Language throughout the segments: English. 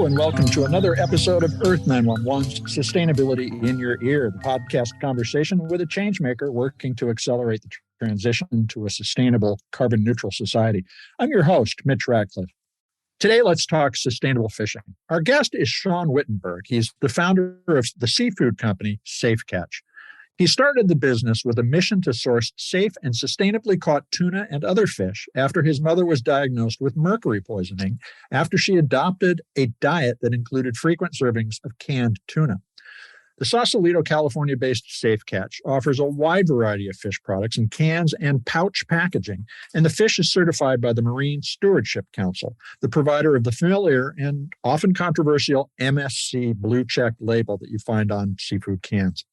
and welcome to another episode of Earth911's Sustainability in Your Ear, the podcast conversation with a changemaker working to accelerate the transition to a sustainable, carbon-neutral society. I'm your host, Mitch Ratcliffe. Today, let's talk sustainable fishing. Our guest is Sean Wittenberg. He's the founder of the seafood company, Safe Catch. He started the business with a mission to source safe and sustainably caught tuna and other fish after his mother was diagnosed with mercury poisoning after she adopted a diet that included frequent servings of canned tuna. The Sausalito, California-based Safe Catch offers a wide variety of fish products in cans and pouch packaging, and the fish is certified by the Marine Stewardship Council, the provider of the familiar and often controversial MSC blue check label that you find on seafood cans.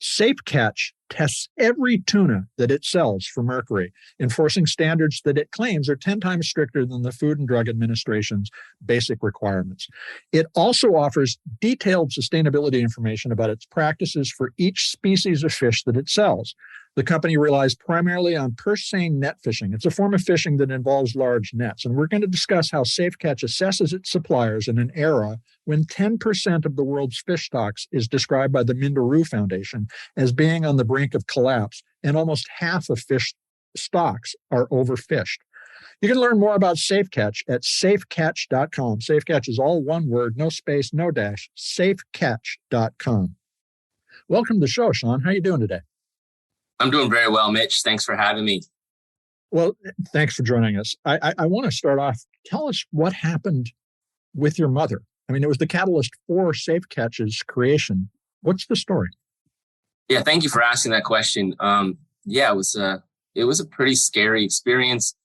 Safe Catch tests every tuna that it sells for mercury, enforcing standards that it claims are 10 times stricter than the Food and Drug Administration's basic requirements. It also offers detailed sustainability information about its practices for each species of fish that it sells. The company relies primarily on purse seine net fishing. It's a form of fishing that involves large nets. And we're going to discuss how Safe Catch assesses its suppliers in an era when 10% of the world's fish stocks is described by the Minderoo Foundation as being on the brink of collapse, and almost half of fish stocks are overfished. You can learn more about Safe Catch at safecatch.com. Safe Catch is all one word, no space, no dash, safecatch.com. Welcome to the show, Sean. How are you doing today? I'm doing very well, Mitch. Thanks for having me. Well, thanks for joining us. I want to start off. Tell us what happened with your mother. I mean, it was the catalyst for Safe Catch's creation. What's the story? Yeah, thank you for asking that question. It was a pretty scary experience.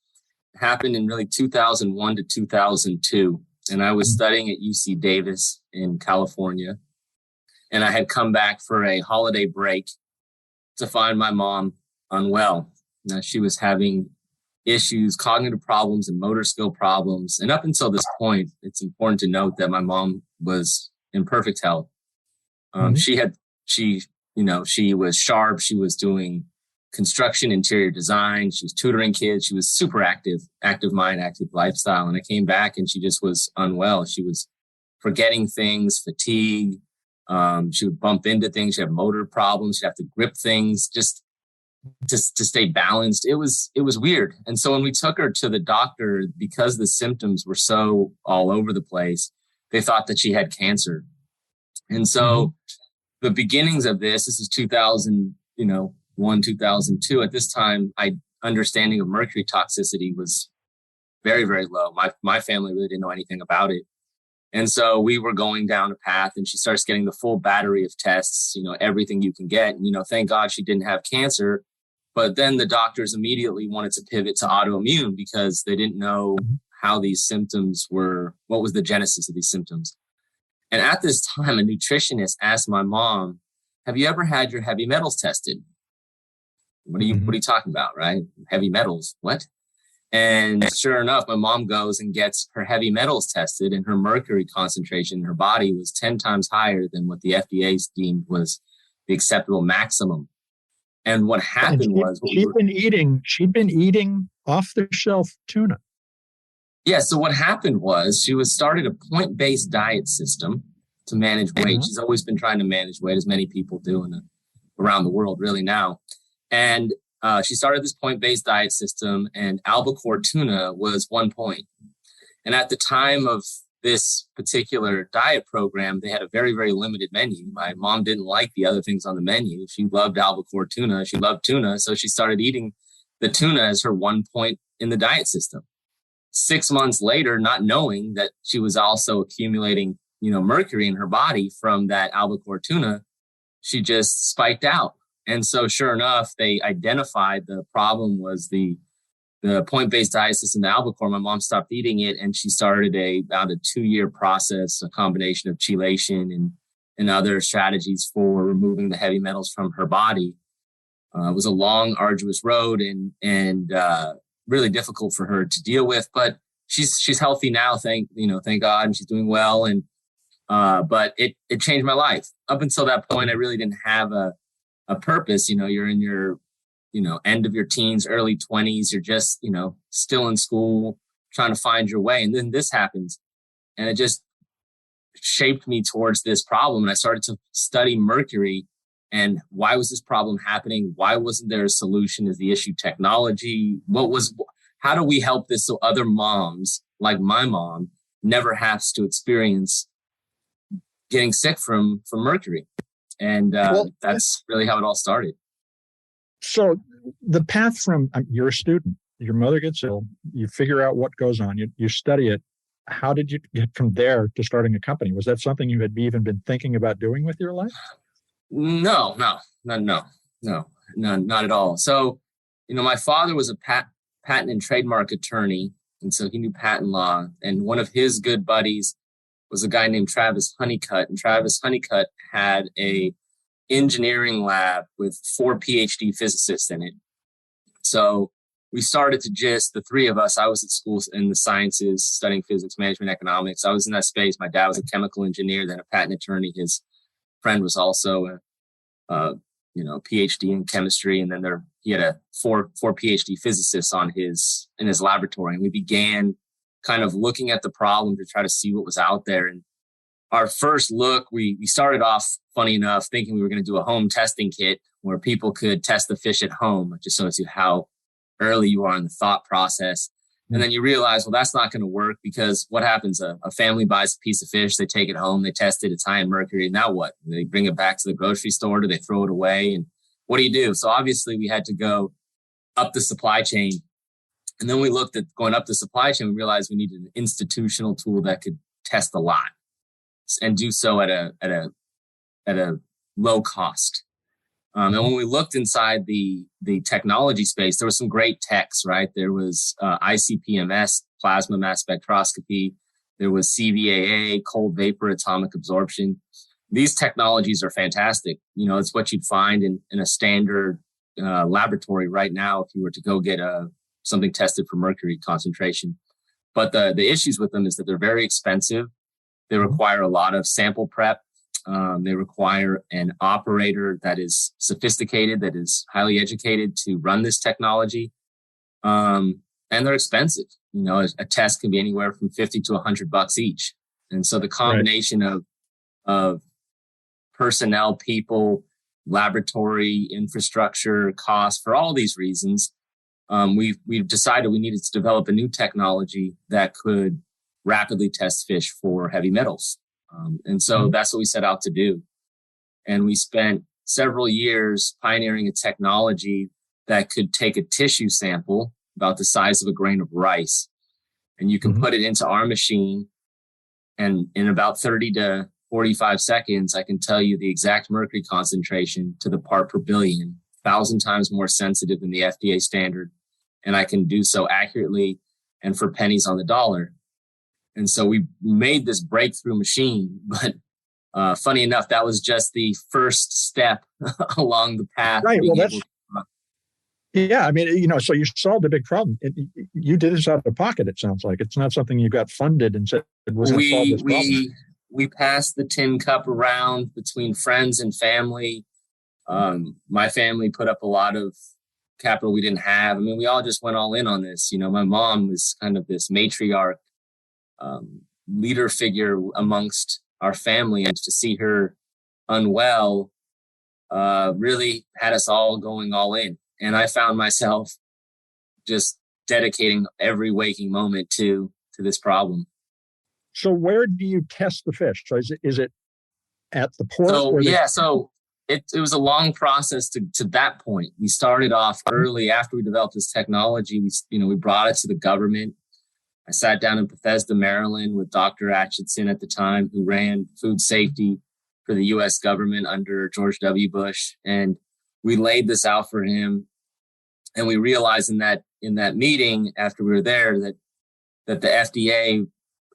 It happened in really 2001 to 2002. And I was studying at UC Davis in California. And I had come back for a holiday break to find my mom unwell. Now, she was having issues, cognitive problems and motor skill problems. And up until this point, it's important to note that my mom was in perfect health. She was sharp. She was doing construction, interior design. She was tutoring kids. She was super active mind, active lifestyle. And I came back and she just was unwell. She was forgetting things, fatigue. She would bump into things. She'd have motor problems. She'd have to grip things just to stay balanced. It was weird. And so when we took her to the doctor, because the symptoms were so all over the place, they thought that she had cancer. And so the beginnings of this is 2001, 2002. At this time, my understanding of mercury toxicity was very, very low. My family really didn't know anything about it. And so we were going down a path and she starts getting the full battery of tests, everything you can get. And, thank God she didn't have cancer. But then the doctors immediately wanted to pivot to autoimmune because they didn't know how these symptoms were, what was the genesis of these symptoms. And at this time, a nutritionist asked my mom, have you ever had your heavy metals tested? What are you talking about, right? Heavy metals, what? And sure enough, my mom goes and gets her heavy metals tested and her mercury concentration in her body was 10 times higher than what the FDA deemed was the acceptable maximum. And what happened was... She'd been eating off-the-shelf tuna. Yeah, so what happened was she started a point-based diet system to manage weight. She's always been trying to manage weight, as many people do around the world really now. And she started this point-based diet system, and albacore tuna was 1 point. And at the time of this particular diet program, they had a very, very limited menu. My mom didn't like the other things on the menu. She loved albacore tuna. She loved tuna. So she started eating the tuna as her 1 point in the diet system. 6 months later, not knowing that she was also accumulating, mercury in her body from that albacore tuna, she just spiked out. And so sure enough, they identified the problem was the point-based diet system, the albacore. My mom stopped eating it and she started about a 2-year process, a combination of chelation and other strategies for removing the heavy metals from her body. It was a long, arduous road and really difficult for her to deal with, but she's healthy now. Thank God. And she's doing well. And, but it changed my life. Up until that point, I really didn't have a purpose. You're in your, end of your teens, early 20s. You're just, still in school, trying to find your way. And then this happens. And it just shaped me towards this problem. And I started to study mercury and why was this problem happening? Why wasn't there a solution? Is the issue technology? How do we help this so other moms like my mom never has to experience getting sick from mercury? And that's really how it all started. So the path from you're a student, your mother gets ill, you figure out what goes on, you study it. How did you get from there to starting a company? Was that something you had even been thinking about doing with your life? No, not at all. So, my father was a patent and trademark attorney, and so he knew patent law. And one of his good buddies was a guy named Travis Honeycutt, and Travis Honeycutt had a engineering lab with 4 PhD physicists in it. So we started to the three of us. I was at school in the sciences, studying physics, management, economics. I was in that space. My dad was a chemical engineer, then a patent attorney. His friend was also a PhD in chemistry, and then he had a four PhD physicists in his laboratory. And we began kind of looking at the problem to try to see what was out there. And our first look, we started off, funny enough, thinking we were going to do a home testing kit where people could test the fish at home. It just shows you how early you are in the thought process. And then you realize, well, that's not going to work, because what happens? A family buys a piece of fish, they take it home, they test it, it's high in mercury. Now what? They bring it back to the grocery store, do they throw it away? And what do you do? So obviously we had to go up the supply chain. And then we looked at going up the supply chain, we realized we needed an institutional tool that could test a lot and do so at a low cost. And when we looked inside the technology space, there was some great techs, right? There was ICP-MS, plasma mass spectroscopy. There was CVAA, cold vapor atomic absorption. These technologies are fantastic. It's what you'd find in a standard laboratory right now if you were to go get something tested for mercury concentration. But the issues with them is that they're very expensive. They require a lot of sample prep. They require an operator that is sophisticated, that is highly educated to run this technology. And they're expensive. A test can be anywhere from $50 to $100 each. And so the combination of personnel, people, laboratory, infrastructure, cost, for all these reasons, we've decided we needed to develop a new technology that could rapidly test fish for heavy metals. And so that's what we set out to do. And we spent several years pioneering a technology that could take a tissue sample about the size of a grain of rice, and you can put it into our machine. And in about 30 to 45 seconds, I can tell you the exact mercury concentration to the part per billion, 1,000 times more sensitive than the FDA standard. And I can do so accurately and for pennies on the dollar. And so we made this breakthrough machine, but funny enough, that was just the first step along the path. Right. Well, yeah. I mean, so you solved a big problem. You did this out of pocket, it sounds like. It's not something you got funded and said, we're going to solve this problem. We passed the tin cup around between friends and family. My family put up a lot of capital we didn't have. I mean, we all just went all in on this. My mom was kind of this matriarch, leader figure amongst our family, and to see her unwell really had us all going all in. And I found myself just dedicating every waking moment to this problem. So where do you test the fish? So is it at the port? So it was a long process to that point. We started off early after we developed this technology. We brought it to the government. I sat down in Bethesda, Maryland with Dr. Atchison at the time, who ran food safety for the U.S. government under George W. Bush. And we laid this out for him. And we realized in that meeting after we were there that the FDA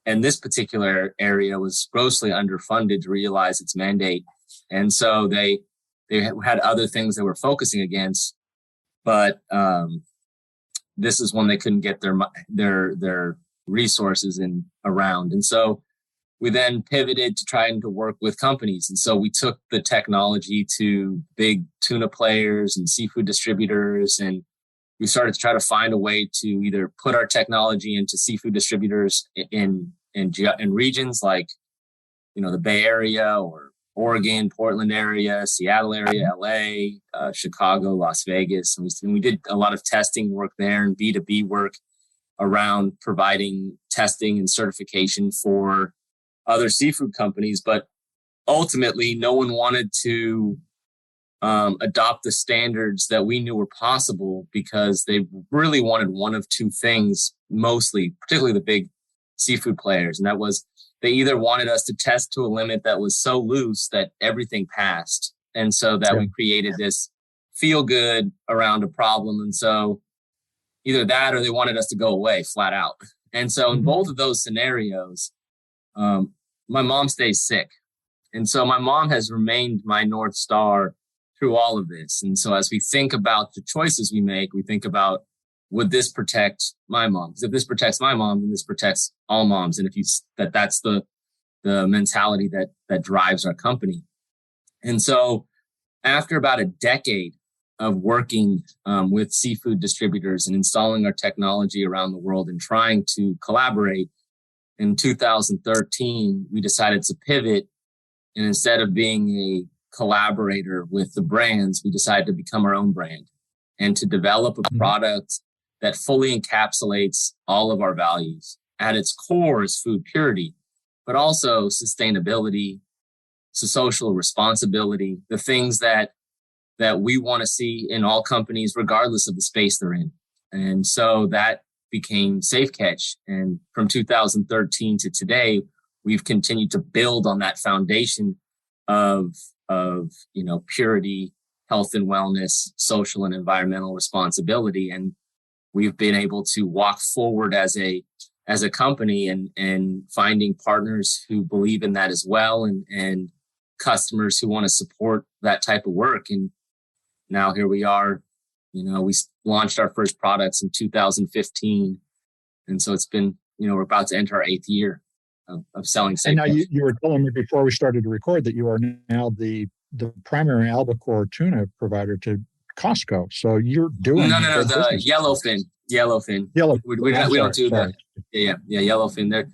and this particular area was grossly underfunded to realize its mandate. And so they had other things they were focusing against, but this is one they couldn't get their resources around. And so we then pivoted to trying to work with companies. And so we took the technology to big tuna players and seafood distributors, and we started to try to find a way to either put our technology into seafood distributors in regions like the Bay Area or Oregon, Portland area, Seattle area, LA, Chicago, Las Vegas. And we did a lot of testing work there and B2B work around providing testing and certification for other seafood companies. But ultimately, no one wanted to adopt the standards that we knew were possible because they really wanted one of two things, mostly, particularly the big seafood players. And that was, they either wanted us to test to a limit that was so loose that everything passed. And so that we created this feel good around a problem. And so either that or they wanted us to go away flat out. And so in both of those scenarios, my mom stays sick. And so my mom has remained my North Star through all of this. And so as we think about the choices we make, we think about, would this protect my mom? Because if this protects my mom, then this protects all moms. And that's the mentality that drives our company. And so after about a decade of working with seafood distributors and installing our technology around the world and trying to collaborate, in 2013, we decided to pivot. And instead of being a collaborator with the brands, we decided to become our own brand and to develop a product that fully encapsulates all of our values. At its core is food purity, but also sustainability, social responsibility, the things that we want to see in all companies, regardless of the space they're in. And so that became Safe Catch. And from 2013 to today, we've continued to build on that foundation of purity, health and wellness, social and environmental responsibility. And we've been able to walk forward as a company and finding partners who believe in that as well, and customers who want to support that type of work. And now here we are, we launched our first products in 2015. And so it's been, we're about to enter our 8th year of selling Safe Catch. And now you were telling me before we started to record that you are now the primary albacore tuna provider to Costco. So you're doing no, the yellowfin. We don't do that. Yeah, yellowfin. There,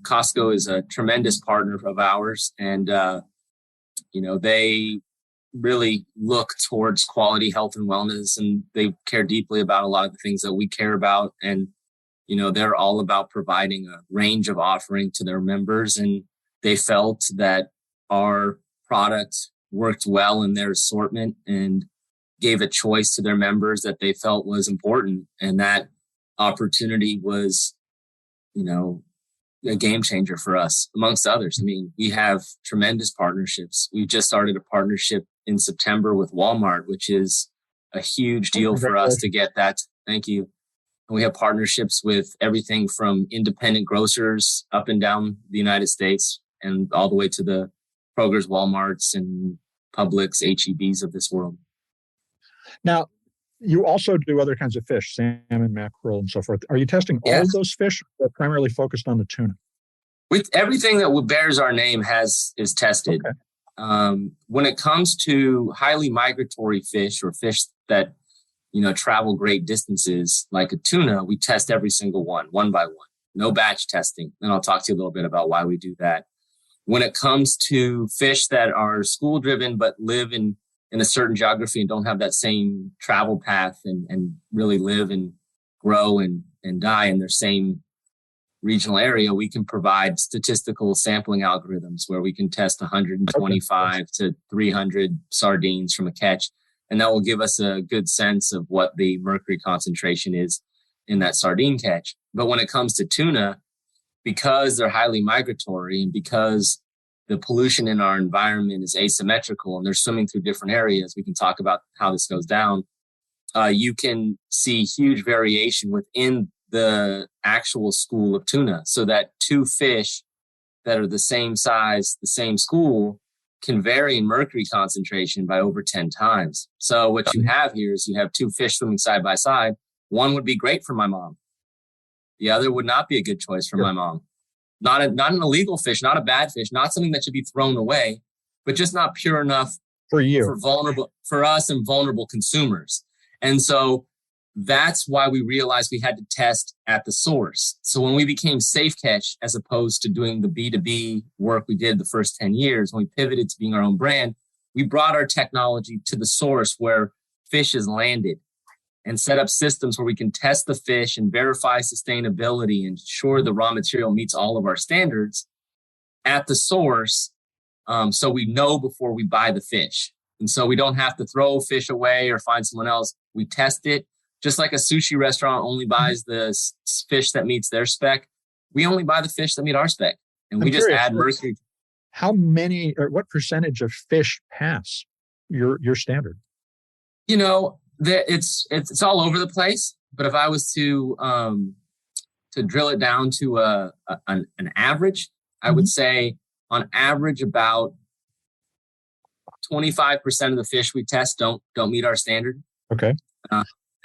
Costco is a tremendous partner of ours, and they really look towards quality, health, and wellness, and they care deeply about a lot of the things that we care about. And they're all about providing a range of offering to their members, and they felt that our product worked well in their assortment and gave a choice to their members that they felt was important. And that opportunity was, a game changer for us, amongst others. I mean, we have tremendous partnerships. We just started a partnership in September with Walmart, which is a huge deal for us to get that. Thank you. And we have partnerships with everything from independent grocers up and down the United States and all the way to the Kroger's, Walmarts, and Publix, HEBs of this world. Now, you also do other kinds of fish, salmon, mackerel, and so forth. Are you testing all of those fish, or primarily focused on the tuna? With everything that bears our name is tested. Okay. When it comes to highly migratory fish or fish that travel great distances, like a tuna, we test every single one by one. No batch testing. And I'll talk to you a little bit about why we do that. When it comes to fish that are school driven but live in a certain geography and don't have that same travel path and really live and grow and die in their same regional area, we can provide statistical sampling algorithms where we can test 125 to 300 sardines from a catch. And that will give us a good sense of what the mercury concentration is in that sardine catch. But when it comes to tuna, because they're highly migratory and because the pollution in our environment is asymmetrical and they're swimming through different areas, we can talk about how this goes down. You can see huge variation within the actual school of tuna, so that two fish that are the same size, the same school, can vary in mercury concentration by over 10 times. So what you have here is you have two fish swimming side by side. One would be great for my mom. The other would not be a good choice for my mom. Not an illegal fish, not a bad fish, not something that should be thrown away, but just not pure enough for you, for us and vulnerable consumers. And so that's why we realized we had to test at the source. So when we became Safe Catch, as opposed to doing the B2B work we did the first 10 years, when we pivoted to being our own brand, we brought our technology to the source where fish is landed and set up systems where we can test the fish and verify sustainability and ensure the raw material meets all of our standards at the source. So we know before we buy the fish. And so we don't have to throw fish away or find someone else. We test it. Just like a sushi restaurant only buys the fish that meets their spec, we only buy the fish that meet our spec. And we just add mercury. How many or what percentage of fish pass your standard? You know, it's all over the place. But if I was to drill it down to an average, I would say on average about 25% of the fish we test don't meet our standard. Okay.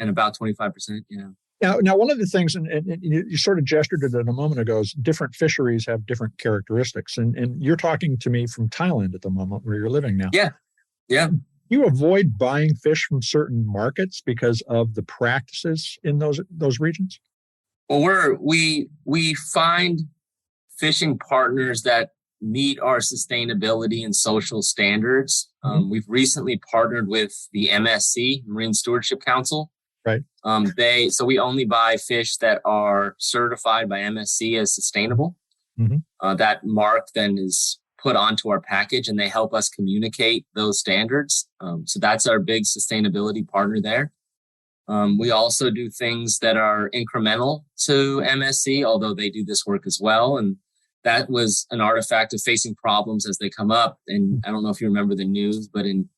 And about 25%, yeah. Now, one of the things, and you sort of gestured at it a moment ago, is different fisheries have different characteristics. And you're talking to me from Thailand at the moment where you're living now. Yeah. You avoid buying fish from certain markets because of the practices in those regions? Well, we find fishing partners that meet our sustainability and social standards. We've recently partnered with the MSC, Marine Stewardship Council. Right. So we only buy fish that are certified by MSC as sustainable. That mark then is put onto our package and they help us communicate those standards. So that's our big sustainability partner there. We also do things that are incremental to MSC, although they do this work as well. And that was an artifact of facing problems as they come up. And I don't know if you remember the news, but in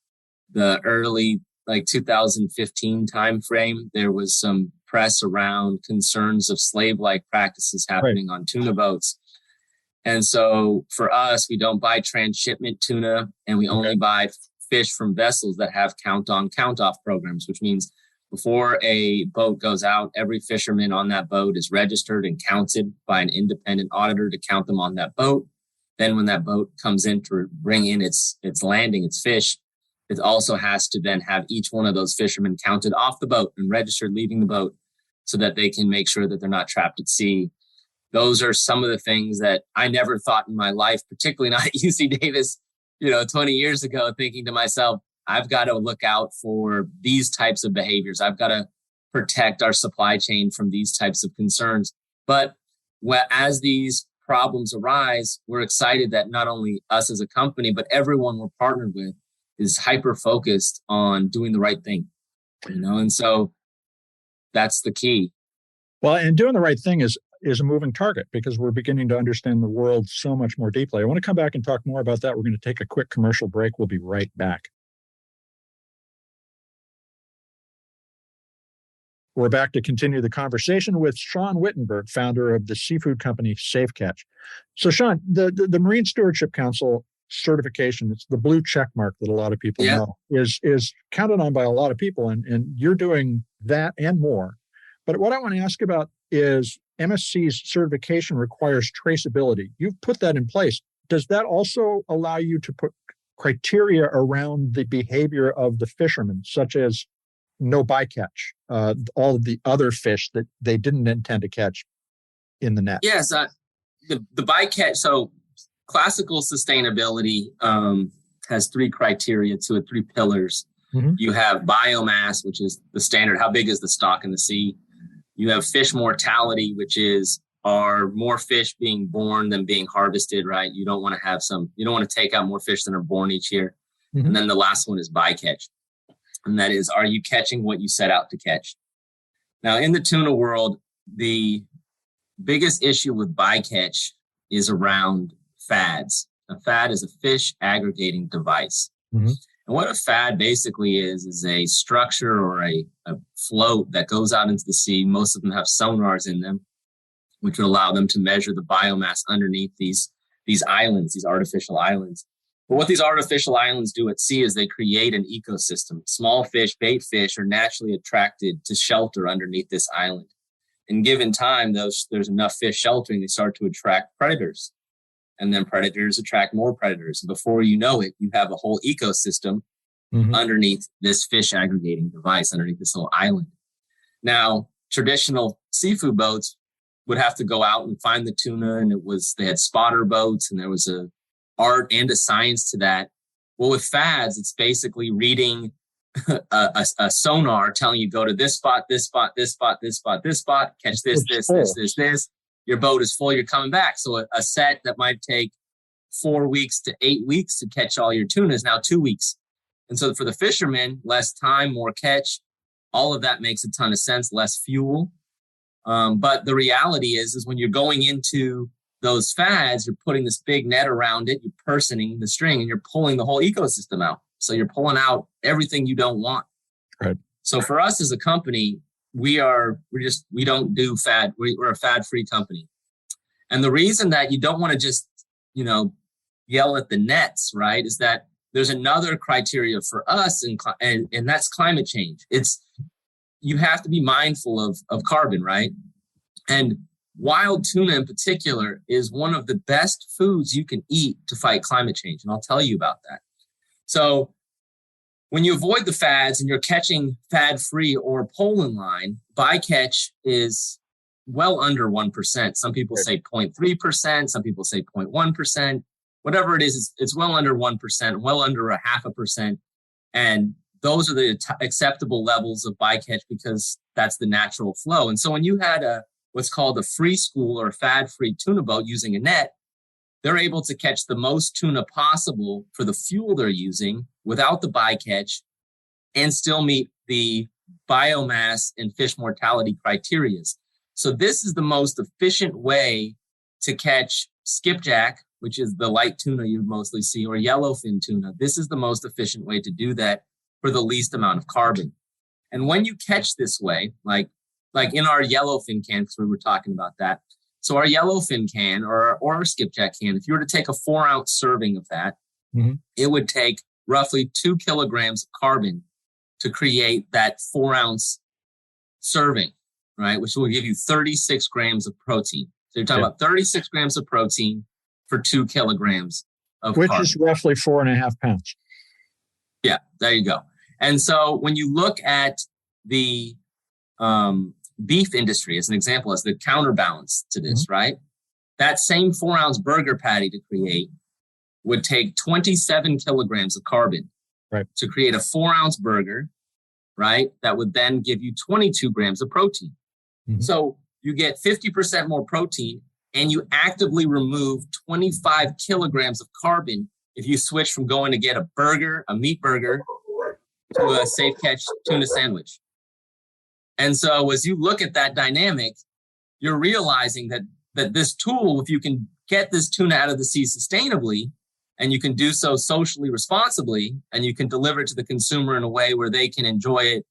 the early 2015 timeframe, there was some press around concerns of slave-like practices happening on tuna boats. And so for us, we don't buy transshipment tuna, and we only buy fish from vessels that have count-on, count-off programs, which means before a boat goes out, every fisherman on that boat is registered and counted by an independent auditor to count them on that boat. Then when that boat comes in to bring in its landing, its fish, it also has to then have each one of those fishermen counted off the boat and registered leaving the boat so that they can make sure that they're not trapped at sea. Those are some of the things that I never thought in my life, particularly not at UC Davis, 20 years ago, thinking to myself, I've got to look out for these types of behaviors. I've got to protect our supply chain from these types of concerns. But as these problems arise, we're excited that not only us as a company, but everyone we're partnered with is hyper-focused on doing the right thing, and so that's the key. Well, and doing the right thing is a moving target because we're beginning to understand the world so much more deeply. I want to come back and talk more about that. We're going to take a quick commercial break. We'll be right back. We're back to continue the conversation with Sean Wittenberg, founder of the seafood company Safe Catch. So, Sean, the Marine Stewardship Council certification, it's the blue check mark that a lot of people know, is counted on by a lot of people, and you're doing that and more. But what I want to ask about is MSC's certification requires traceability. You've put that in place. Does that also allow you to put criteria around the behavior of the fishermen, such as no bycatch, all of the other fish that they didn't intend to catch in the net? Yes, the bycatch. So classical sustainability has three criteria to it, three pillars. You have biomass, which is the standard. How big is the stock in the sea? You have fish mortality, which is are more fish being born than being harvested, right? You don't want to take out more fish than are born each year. And then the last one is bycatch. And that is, are you catching what you set out to catch? Now, in the tuna world, the biggest issue with bycatch is around fads. A fad is a fish aggregating device. And what a fad basically is a structure or a float that goes out into the sea. Most of them have sonars in them, which would allow them to measure the biomass underneath these islands, these artificial islands. But what these artificial islands do at sea is they create an ecosystem. Small fish, bait fish are naturally attracted to shelter underneath this island. In given time, there's enough fish sheltering, they start to attract predators. And then predators attract more predators. And before you know it, you have a whole ecosystem underneath this fish aggregating device, underneath this little island. Now, traditional seafood boats would have to go out and find the tuna, and they had spotter boats, and there was a art and a science to that. Well, with fads, it's basically reading a sonar telling you go to this spot, this spot, this spot, this spot, this spot, catch this. Your boat is full, you're coming back. So a set that might take 4 weeks to 8 weeks to catch all your tuna is now 2 weeks. And so for the fishermen, less time, more catch, all of that makes a ton of sense, less fuel. But the reality is when you're going into those fads, you're putting this big net around it, you're personing the string, and you're pulling the whole ecosystem out. So you're pulling out everything you don't want. Right. So for us as a company, we don't do fad. We're a fad-free company. And the reason that you don't want to just, yell at the nets, right, is that there's another criteria for us, and that's climate change. You have to be mindful of carbon, right? And wild tuna in particular is one of the best foods you can eat to fight climate change. And I'll tell you about that. So when you avoid the fads and you're catching fad-free or pole in line, bycatch is well under 1%. Some people say 0.3%. Some people say 0.1%. Whatever it is, it's well under 1%, well under 0.5%. And those are the acceptable levels of bycatch because that's the natural flow. And so when you had what's called a free school or fad-free tuna boat using a net, they're able to catch the most tuna possible for the fuel they're using without the bycatch and still meet the biomass and fish mortality criteria. So this is the most efficient way to catch skipjack, which is the light tuna you mostly see, or yellowfin tuna. This is the most efficient way to do that for the least amount of carbon. And when you catch this way, like in our yellowfin can, because we were talking about that. So our yellowfin can or our skipjack can, if you were to take a 4-ounce serving of that, it would take roughly 2 kilograms of carbon to create that 4-ounce serving, right? Which will give you 36 grams of protein. So you're talking about 36 grams of protein for 2 kilograms of carbon. Which is roughly 4.5 pounds. Yeah, there you go. And so when you look at the beef industry as an example, as the counterbalance to this, right? That same 4-ounce burger patty to create would take 27 kilograms of carbon to create a 4-ounce burger, right? That would then give you 22 grams of protein. So you get 50% more protein and you actively remove 25 kilograms of carbon if you switch from going to get a meat burger, to a safe catch tuna sandwich. And so as you look at that dynamic, you're realizing that this tool, if you can get this tuna out of the sea sustainably, and you can do so socially responsibly, and you can deliver it to the consumer in a way where they can enjoy it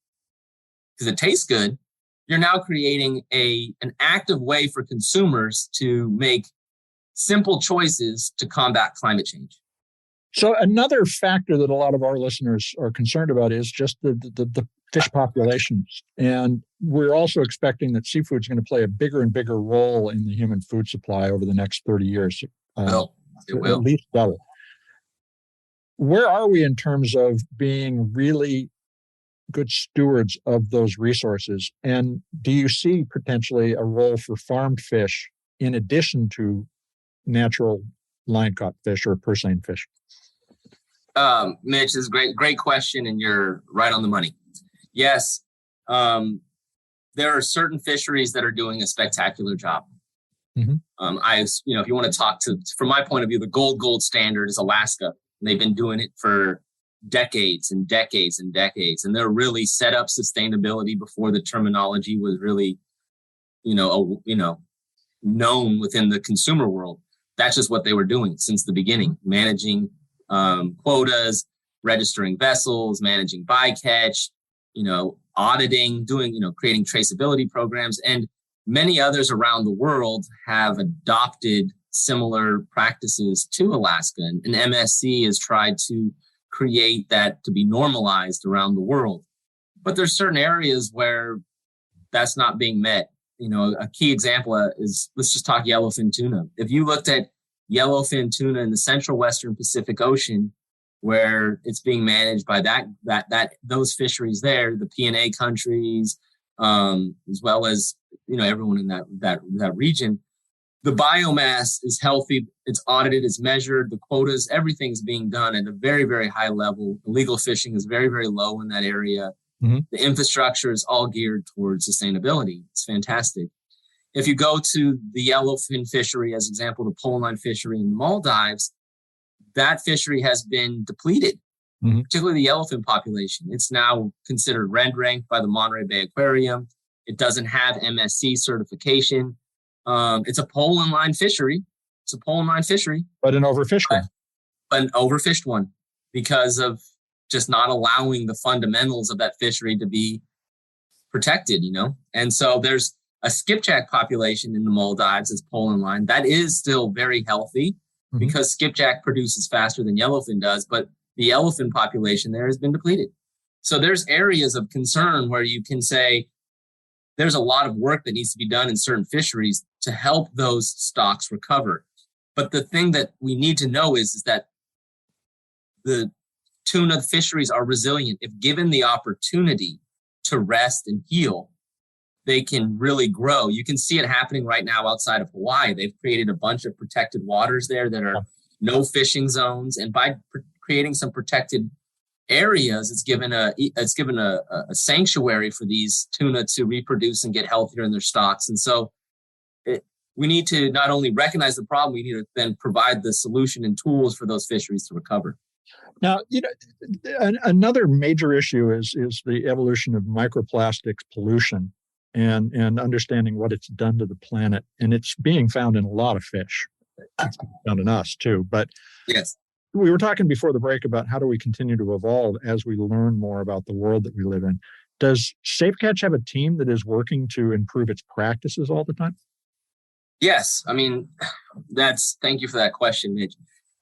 because it tastes good, you're now creating an active way for consumers to make simple choices to combat climate change. So another factor that a lot of our listeners are concerned about is just the fish populations. And we're also expecting that seafood is going to play a bigger and bigger role in the human food supply over the next 30 years. It will. At least double. Where are we in terms of being really good stewards of those resources? And do you see potentially a role for farmed fish in addition to natural line-caught fish or purse seine fish? Mitch, this is a great question, and you're right on the money. Yes, there are certain fisheries that are doing a spectacular job. If you want to talk from my point of view, the gold standard is Alaska. They've been doing it for decades and decades and decades, and they're really set up sustainability before the terminology was really, known within the consumer world. That's just what they were doing since the beginning, managing quotas, registering vessels, managing bycatch, auditing, creating traceability programs. And many others around the world have adopted similar practices to Alaska. And MSC has tried to create that to be normalized around the world. But there's certain areas where that's not being met. A key example is, let's just talk yellowfin tuna. If you looked at yellowfin tuna in the central western Pacific Ocean, where it's being managed by those fisheries there, the P&A countries, as well as, everyone in that region. The biomass is healthy. It's audited, it's measured, the quotas, everything's being done at a very, very high level. Illegal fishing is very, very low in that area. Mm-hmm. The infrastructure is all geared towards sustainability. It's fantastic. If you go to the yellowfin fishery, as example, the pole line fishery in the Maldives, that fishery has been depleted, mm-hmm. particularly the yellowfin population. It's now considered red ranked by the Monterey Bay Aquarium. It doesn't have MSC certification. It's a pole and line fishery. But an overfished one. But an overfished one because of just not allowing the fundamentals of that fishery to be protected, And so there's a skipjack population in the Maldives as pole and line. That is still very healthy mm-hmm. because skipjack produces faster than yellowfin does, but the yellowfin population there has been depleted. So there's areas of concern where you can say, there's a lot of work that needs to be done in certain fisheries to help those stocks recover. But the thing that we need to know is that the tuna fisheries are resilient. If given the opportunity to rest and heal, they can really grow. You can see it happening right now outside of Hawaii. They've created a bunch of protected waters there that are no fishing zones. And by creating some protected areas, it's given a sanctuary for these tuna to reproduce and get healthier in their stocks. And so we need to not only recognize the problem, we need to then provide the solution and tools for those fisheries to recover. Now, another major issue is the evolution of microplastics pollution and understanding what it's done to the planet. And it's being found in a lot of fish. It's found in us too. But yes. We were talking before the break about how do we continue to evolve as we learn more about the world that we live in. Does Safe Catch have a team that is working to improve its practices all the time? Yes. I mean, thank you for that question, Mitch.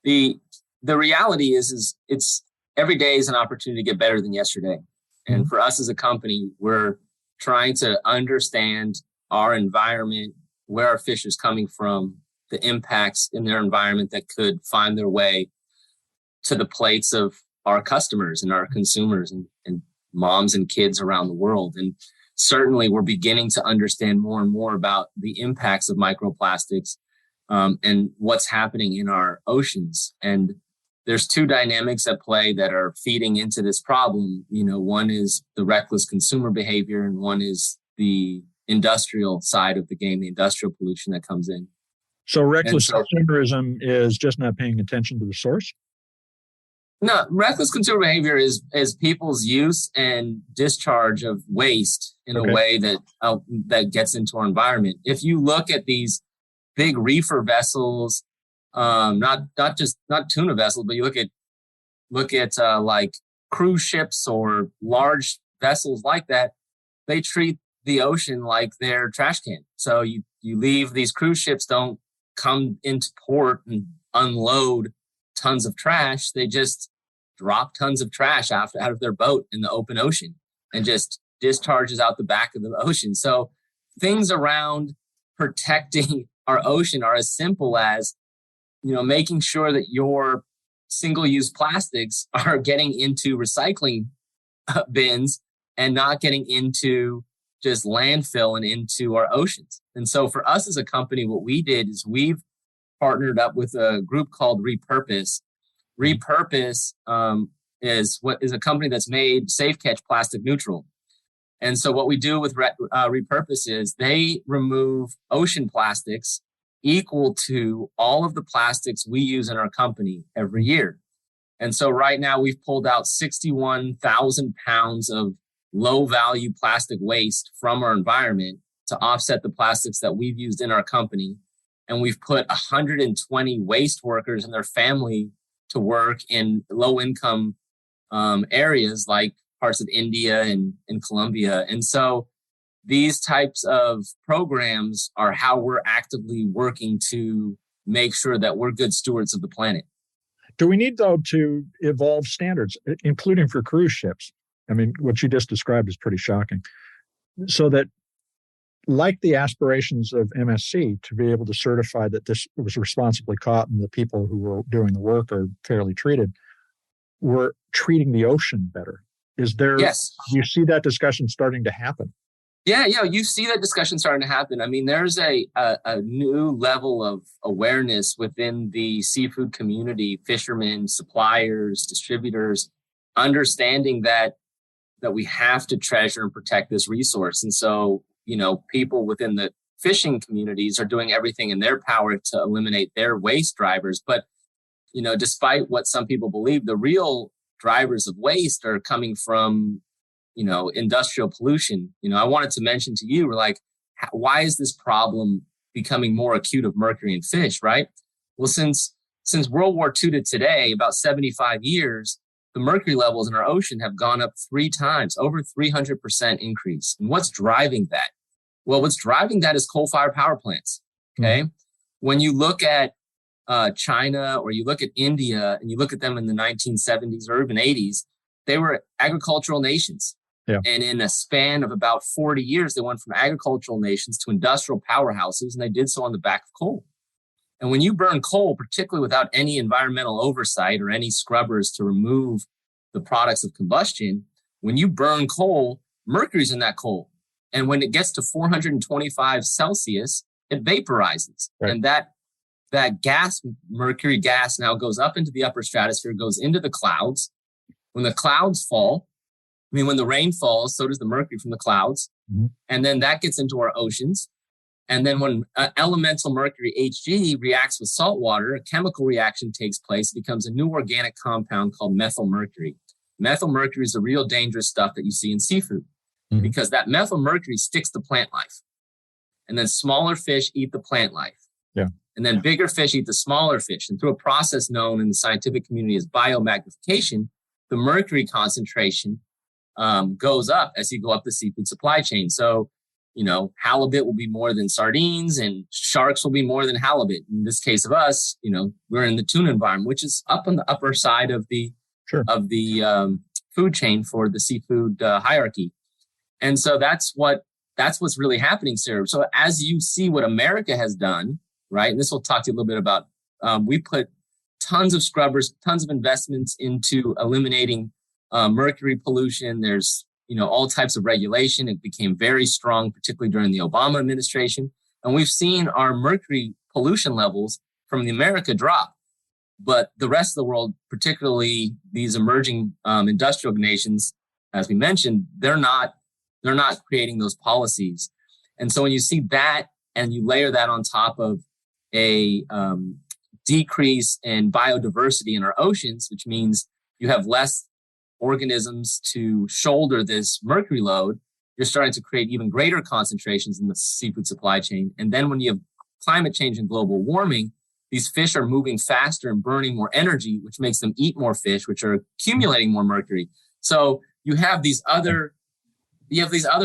The reality is it's every day is an opportunity to get better than yesterday. And mm-hmm. for us as a company, we're trying to understand our environment, where our fish is coming from, the impacts in their environment that could find their way to the plates of our customers and our consumers and moms and kids around the world. And certainly we're beginning to understand more and more about the impacts of microplastics and what's happening in our oceans. And there's two dynamics at play that are feeding into this problem. One is the reckless consumer behavior and one is the industrial side of the game, the industrial pollution that comes in. So reckless consumerism is just not paying attention to the source? No, reckless consumer behavior is people's use and discharge of waste in a way that gets into our environment. If you look at these big reefer vessels, not tuna vessels, but you look at like cruise ships or large vessels like that, they treat the ocean like their trash can. So you leave, these cruise ships don't come into port and unload tons of trash. They just drop tons of trash out of their boat in the open ocean and just discharges out the back of the ocean. So things around protecting our ocean are as simple as, making sure that your single-use plastics are getting into recycling bins and not getting into just landfill and into our oceans. And so for us as a company, what we did is we've partnered up with a group called Repurpose. Repurpose is a company that's made Safe Catch plastic neutral. And so what we do with Repurpose is they remove ocean plastics equal to all of the plastics we use in our company every year. And so right now we've pulled out 61,000 pounds of low value plastic waste from our environment to offset the plastics that we've used in our company. And we've put 120 waste workers and their family to work in low income areas like parts of India and Colombia. And so these types of programs are how we're actively working to make sure that we're good stewards of the planet. Do we need, though, to evolve standards, including for cruise ships? I mean, what you just described is pretty shocking. So that, like the aspirations of MSC to be able to certify that this was responsibly caught and the people who were doing the work are fairly treated, we're treating the ocean better. Is there? Yes. Do you see that discussion starting to happen? Yeah, you see that discussion starting to happen. I mean, there's a new level of awareness within the seafood community, fishermen, suppliers, distributors, understanding that we have to treasure and protect this resource. And so, people within the fishing communities are doing everything in their power to eliminate their waste drivers. But, despite what some people believe, the real drivers of waste are coming from industrial pollution. I wanted to mention to you, why is this problem becoming more acute of mercury in fish, right? Well, since World War II to today, about 75 years, the mercury levels in our ocean have gone up 3 times, over 300% increase. And what's driving that? Well, what's driving that is coal-fired power plants, okay? Mm-hmm. When you look at China or you look at India and you look at them in the 1970s or even 80s, they were agricultural nations. Yeah. And in a span of about 40 years, they went from agricultural nations to industrial powerhouses, and they did so on the back of coal. And when you burn coal, particularly without any environmental oversight or any scrubbers to remove the products of combustion, when you burn coal, mercury's in that coal. And when it gets to 425 Celsius, it vaporizes. Right. And that gas, mercury gas, now goes up into the upper stratosphere, goes into the clouds. When the clouds fall, when the rain falls, so does the mercury from the clouds. Mm-hmm. And then that gets into our oceans. And then when elemental mercury, Hg, reacts with salt water, a chemical reaction takes place. It becomes a new organic compound called methyl mercury. Methyl mercury is the real dangerous stuff that you see in seafood, mm-hmm. because that methyl mercury sticks to plant life. And then smaller fish eat the plant life. Yeah. And then bigger fish eat the smaller fish. And through a process known in the scientific community as biomagnification, the mercury concentration goes up as you go up the seafood supply chain. So, halibut will be more than sardines and sharks will be more than halibut. In this case of us, we're in the tuna environment, which is up on the upper side of the food chain for the seafood hierarchy. And so that's what's really happening, Sarah. So as you see what America has done, right? And this will talk to you a little bit about, we put tons of scrubbers, tons of investments into eliminating mercury pollution. There's, all types of regulation. It became very strong, particularly during the Obama administration. And we've seen our mercury pollution levels from the America drop. But the rest of the world, particularly these emerging industrial nations, as we mentioned, they're not creating those policies. And so when you see that and you layer that on top of a decrease in biodiversity in our oceans, which means you have less organisms to shoulder this mercury load, you're starting to create even greater concentrations in the seafood supply chain. And then when you have climate change and global warming, these fish are moving faster and burning more energy, which makes them eat more fish, which are accumulating more mercury. So you have these other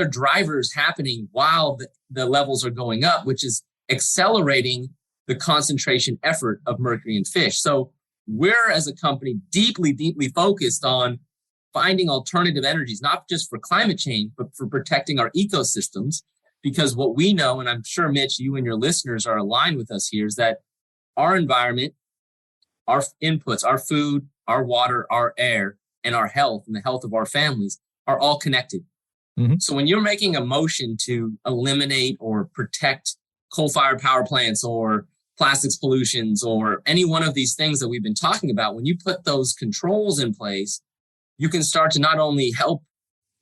drivers happening while the levels are going up, which is accelerating the concentration effort of mercury in fish. So we're, as a company, deeply, deeply focused on finding alternative energies, not just for climate change, but for protecting our ecosystems. Because what we know, and I'm sure, Mitch, you and your listeners are aligned with us here, is that our environment, our inputs, our food, our water, our air, and our health and the health of our families are all connected. Mm-hmm. So when you're making a motion to eliminate or protect coal-fired power plants or plastics pollutions or any one of these things that we've been talking about, when you put those controls in place, you can start to not only help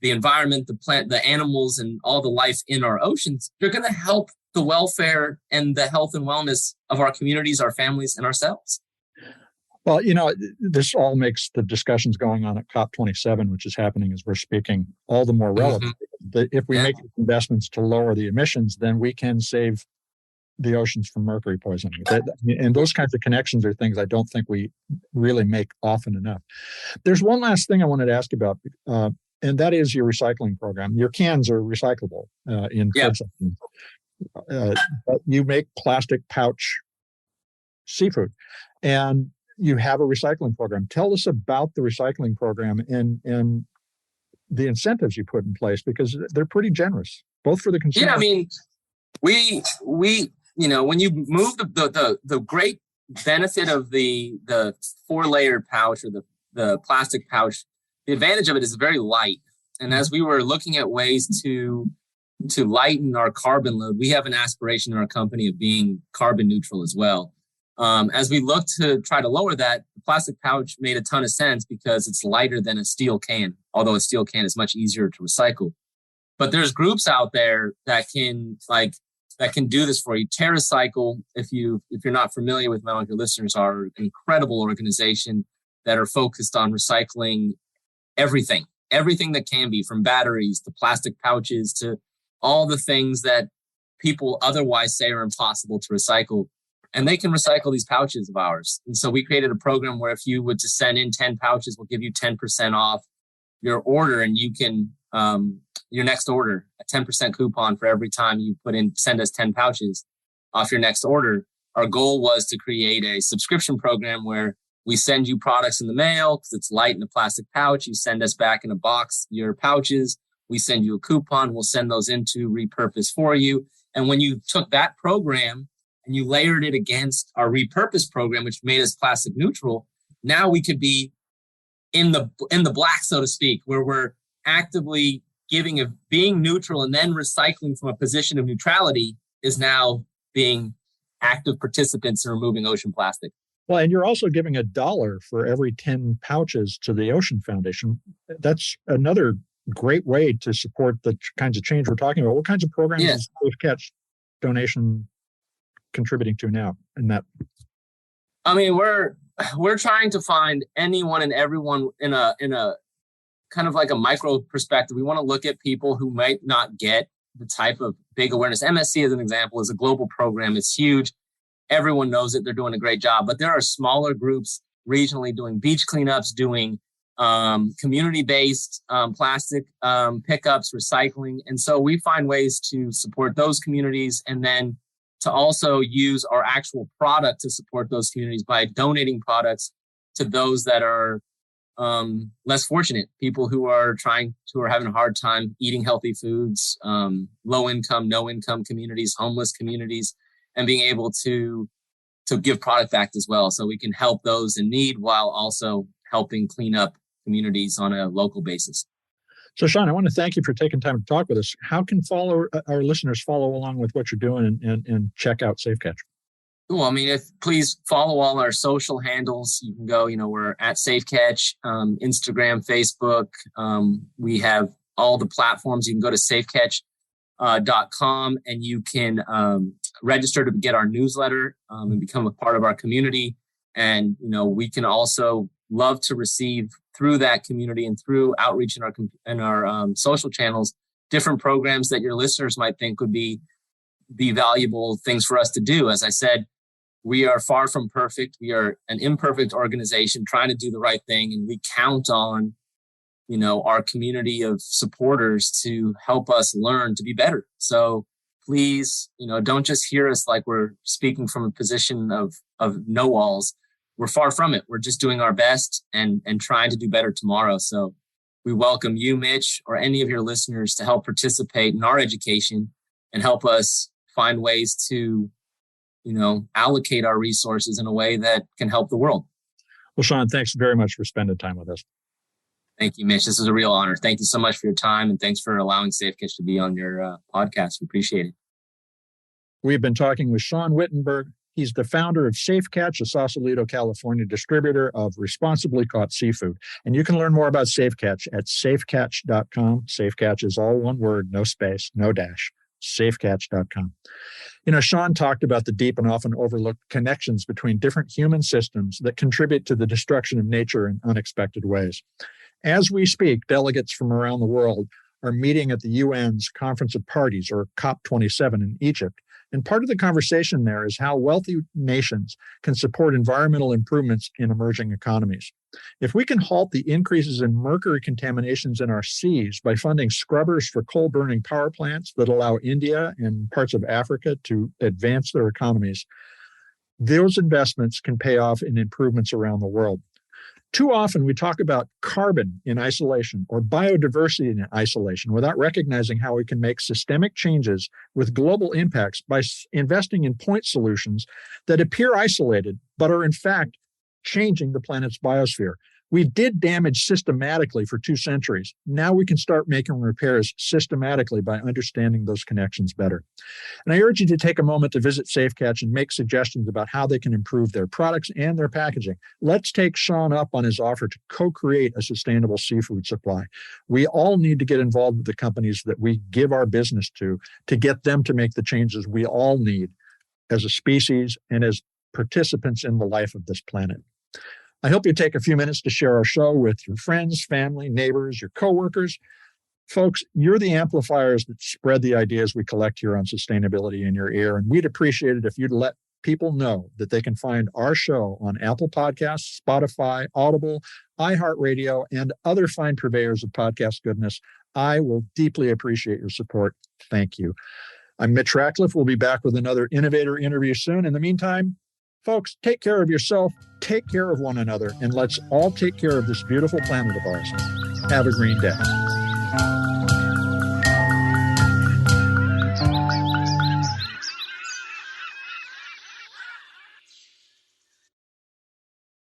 the environment, the plant, the animals, and all the life in our oceans, you're going to help the welfare and the health and wellness of our communities, our families, and ourselves. Well, this all makes the discussions going on at COP27, which is happening as we're speaking, all the more relevant. Mm-hmm. If we make investments to lower the emissions, then we can save the oceans from mercury poisoning. And those kinds of connections are things I don't think we really make often enough. There's one last thing I wanted to ask about, and that is your recycling program. Your cans are recyclable in curbside. But you make plastic pouch seafood, and you have a recycling program. Tell us about the recycling program and the incentives you put in place, because they're pretty generous, both for the consumer. Yeah, I mean, we when you move the great benefit of the 4-layer pouch or the plastic pouch, the advantage of it is very light. And as we were looking at ways to to lighten our carbon load, we have an aspiration in our company of being carbon neutral as well. As we look to try to lower that, the plastic pouch made a ton of sense because it's lighter than a steel can, although a steel can is much easier to recycle. But there's groups out there that can do this for you. TerraCycle, if you're not familiar with them, your listeners are an incredible organization that are focused on recycling everything that can be, from batteries to plastic pouches to all the things that people otherwise say are impossible to recycle. And they can recycle these pouches of ours. And so we created a program where if you would to send in 10 pouches, we'll give you 10% off your order, and you can, your next order, a 10% coupon for every time you send us 10 pouches off your next order. Our goal was to create a subscription program where we send you products in the mail because it's light in a plastic pouch. You send us back in a box your pouches. We send you a coupon. We'll send those into repurpose for you. And when you took that program and you layered it against our repurpose program, which made us plastic neutral, now we could be in the black, so to speak, where we're actively being neutral, and then recycling from a position of neutrality is now being active participants in removing ocean plastic. Well, and you're also giving $1 for every 10 pouches to the Ocean Foundation. That's another great way to support the kinds of change we're talking about. What kinds of programs is Safe Catch donation contributing to now in that? I mean, we're trying to find anyone and everyone in a kind of like a micro perspective. We want to look at people who might not get the type of big awareness. MSC, as an example, is a global program. It's huge. Everyone knows it. They're doing a great job. But there are smaller groups regionally doing beach cleanups, doing community-based plastic pickups, recycling. And so we find ways to support those communities, and then to also use our actual product to support those communities by donating products to those that are less fortunate, people who are having a hard time eating healthy foods, low income, no income communities, homeless communities, and being able to give product back as well. So we can help those in need while also helping clean up communities on a local basis. So, Sean, I want to thank you for taking time to talk with us. How can our listeners follow along with what you're doing and check out Safe Catch? Well, I mean, please follow all our social handles. You can go, we're at Safe Catch, Instagram, Facebook. We have all the platforms. You can go to safecatch.com and you can register to get our newsletter and become a part of our community. And, we can also love to receive through that community and through outreach in our social channels, different programs that your listeners might think would be valuable things for us to do. As I said, we are far from perfect. We are an imperfect organization trying to do the right thing. And we count on, our community of supporters to help us learn to be better. So please, don't just hear us like we're speaking from a position of know-alls. We're far from it. We're just doing our best and trying to do better tomorrow. So we welcome you, Mitch, or any of your listeners to help participate in our education and help us find ways to allocate our resources in a way that can help the world. Well, Sean, thanks very much for spending time with us. Thank you, Mitch. This is a real honor. Thank you so much for your time, and thanks for allowing Safe Catch to be on your podcast. We appreciate it. We've been talking with Sean Wittenberg. He's the founder of Safe Catch, a Sausalito, California distributor of responsibly caught seafood. And you can learn more about Safe Catch at safecatch.com. Safe Catch is all one word, no space, no dash. Safecatch.com. Sean talked about the deep and often overlooked connections between different human systems that contribute to the destruction of nature in unexpected ways. As we speak, delegates from around the world are meeting at the UN's Conference of Parties, or COP27 in Egypt. And part of the conversation there is how wealthy nations can support environmental improvements in emerging economies. If we can halt the increases in mercury contaminations in our seas by funding scrubbers for coal-burning power plants that allow India and parts of Africa to advance their economies, those investments can pay off in improvements around the world. Too often we talk about carbon in isolation or biodiversity in isolation without recognizing how we can make systemic changes with global impacts by investing in point solutions that appear isolated but are in fact changing the planet's biosphere. We did damage systematically for 2 centuries. Now we can start making repairs systematically by understanding those connections better. And I urge you to take a moment to visit SafeCatch and make suggestions about how they can improve their products and their packaging. Let's take Sean up on his offer to co-create a sustainable seafood supply. We all need to get involved with the companies that we give our business to get them to make the changes we all need as a species and as participants in the life of this planet. I hope you take a few minutes to share our show with your friends, family, neighbors, your coworkers. Folks, you're the amplifiers that spread the ideas we collect here on sustainability in your ear, and we'd appreciate it if you'd let people know that they can find our show on Apple Podcasts, Spotify, Audible, iHeartRadio, and other fine purveyors of podcast goodness. I will deeply appreciate your support. Thank you. I'm Mitch Ratcliffe. We'll be back with another innovator interview soon. In the meantime, folks, take care of yourself, take care of one another, and let's all take care of this beautiful planet of ours. Have a green day.